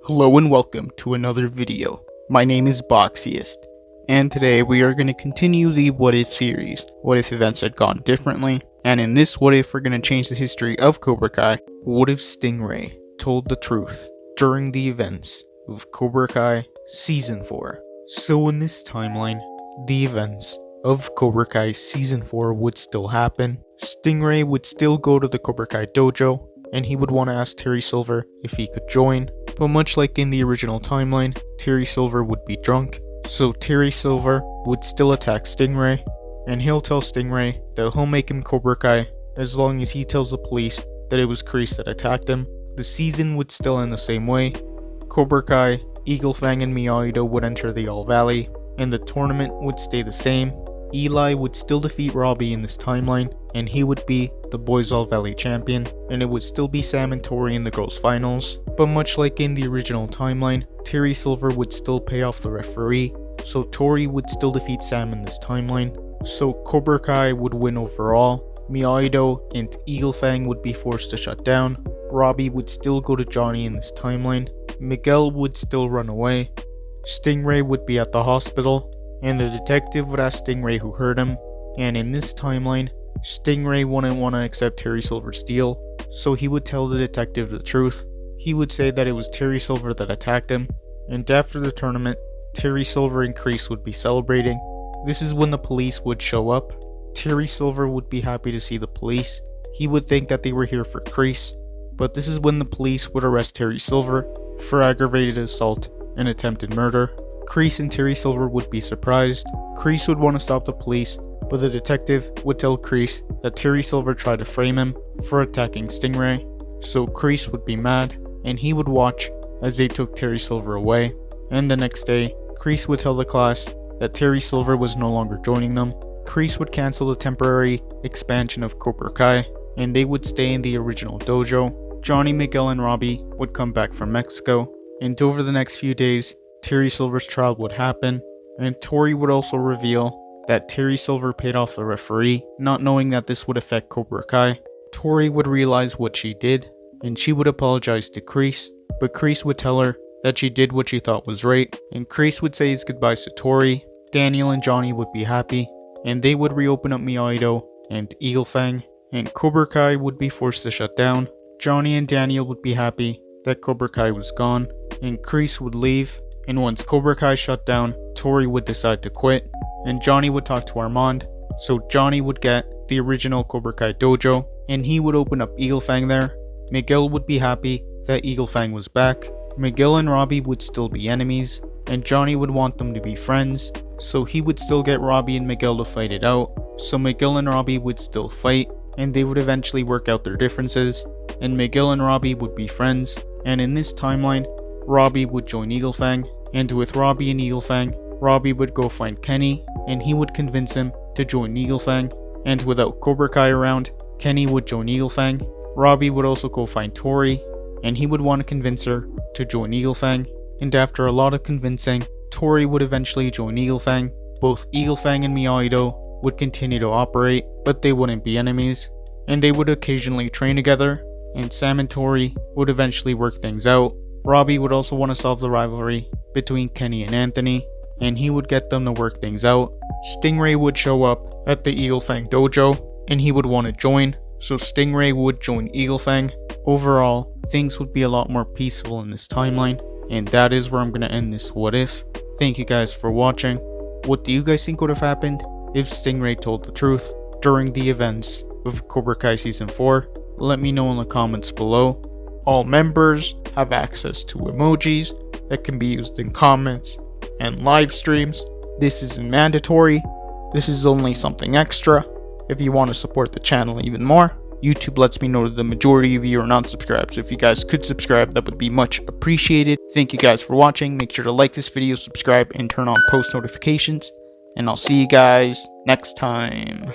Hello and welcome to another video. My name is Boxiest, and today we are going to continue the What If series. What if events had gone differently? And in this What If, we're going to change the history of Cobra Kai. What if Stingray told the truth during the events of Cobra Kai Season 4? So in this timeline, the events of Cobra Kai Season 4 would still happen. Stingray would still go to the Cobra Kai dojo, and he would want to ask Terry Silver if he could join. But much like in the original timeline, Terry Silver would be drunk, so Terry Silver would still attack Stingray, and he'll tell Stingray that he'll make him Cobra Kai as long as he tells the police that it was Kreese that attacked him. The season would still end the same way. Cobra Kai, Eagle Fang, and Miyagi-Do would enter the All Valley, and the tournament would stay the same. Eli would still defeat Robbie in this timeline, and he would be the Boys All Valley champion, and it would still be Sam and Tori in the girls finals. But much like in the original timeline, Terry Silver would still pay off the referee, so Tori would still defeat Sam in this timeline. So Cobra Kai would win overall. Miyagi-Do and Eagle Fang would be forced to shut down. Robbie would still go to Johnny in this timeline. Miguel would still run away. Stingray would be at the hospital, and the detective would ask Stingray who hurt him. And in this timeline, Stingray wouldn't want to accept Terry Silver's deal, so he would tell the detective the truth. He would say that it was Terry Silver that attacked him, and after the tournament, Terry Silver and Kreese would be celebrating. This is when the police would show up. Terry Silver would be happy to see the police. He would think that they were here for Kreese, but this is when the police would arrest Terry Silver for aggravated assault and attempted murder. Kreese and Terry Silver would be surprised. Kreese would want to stop the police, but the detective would tell Kreese that Terry Silver tried to frame him for attacking Stingray. So Kreese would be mad, and he would watch as they took Terry Silver away. And the next day, Kreese would tell the class that Terry Silver was no longer joining them. Kreese would cancel the temporary expansion of Cobra Kai, and they would stay in the original dojo. Johnny, Miguel, and Robbie would come back from Mexico, and over the next few days, Terry Silver's trial would happen, and Tori would also reveal that Terry Silver paid off the referee, not knowing that this would affect Cobra Kai. Tori would realize what she did, and she would apologize to Kreese, but Kreese would tell her that she did what she thought was right, and Kreese would say his goodbyes to Tori. Daniel and Johnny would be happy, and they would reopen up Miyagi-Do and Eagle Fang, and Cobra Kai would be forced to shut down. Johnny and Daniel would be happy that Cobra Kai was gone, and Kreese would leave, and once Cobra Kai shut down, Tori would decide to quit, and Johnny would talk to Armand, so Johnny would get the original Cobra Kai dojo, and he would open up Eagle Fang there. Miguel would be happy that Eagle Fang was back. Miguel and Robbie would still be enemies, and Johnny would want them to be friends, so he would still get Robbie and Miguel to fight it out. So Miguel and Robbie would still fight, and they would eventually work out their differences, and Miguel and Robbie would be friends. And in this timeline, Robbie would join Eagle Fang, and with Robbie and Eagle Fang, Robbie would go find Kenny, and he would convince him to join Eagle Fang, and without Cobra Kai around, Kenny would join Eagle Fang. Robbie would also go find Tori, and he would want to convince her to join Eagle Fang, and after a lot of convincing, Tori would eventually join Eagle Fang. Both Eagle Fang and Miyagi-Do would continue to operate, but they wouldn't be enemies, and they would occasionally train together, and Sam and Tori would eventually work things out. Robbie would also want to solve the rivalry between Kenny and Anthony, and he would get them to work things out. Stingray would show up at the Eagle Fang dojo, and he would want to join, so Stingray would join Eagle Fang. Overall, things would be a lot more peaceful in this timeline, and that is where I'm going to end this What If. Thank you guys for watching. What do you guys think would have happened if Stingray told the truth during the events of Cobra Kai Season 4? Let me know in the comments below. All members have access to emojis that can be used in comments and live streams. This isn't mandatory. This is only something extra if you want to support the channel even more. YouTube lets me know that the majority of you are not subscribed, so if you guys could subscribe, that would be much appreciated. Thank you guys for watching. Make sure to like this video, subscribe, and turn on post notifications, and I'll see you guys next time.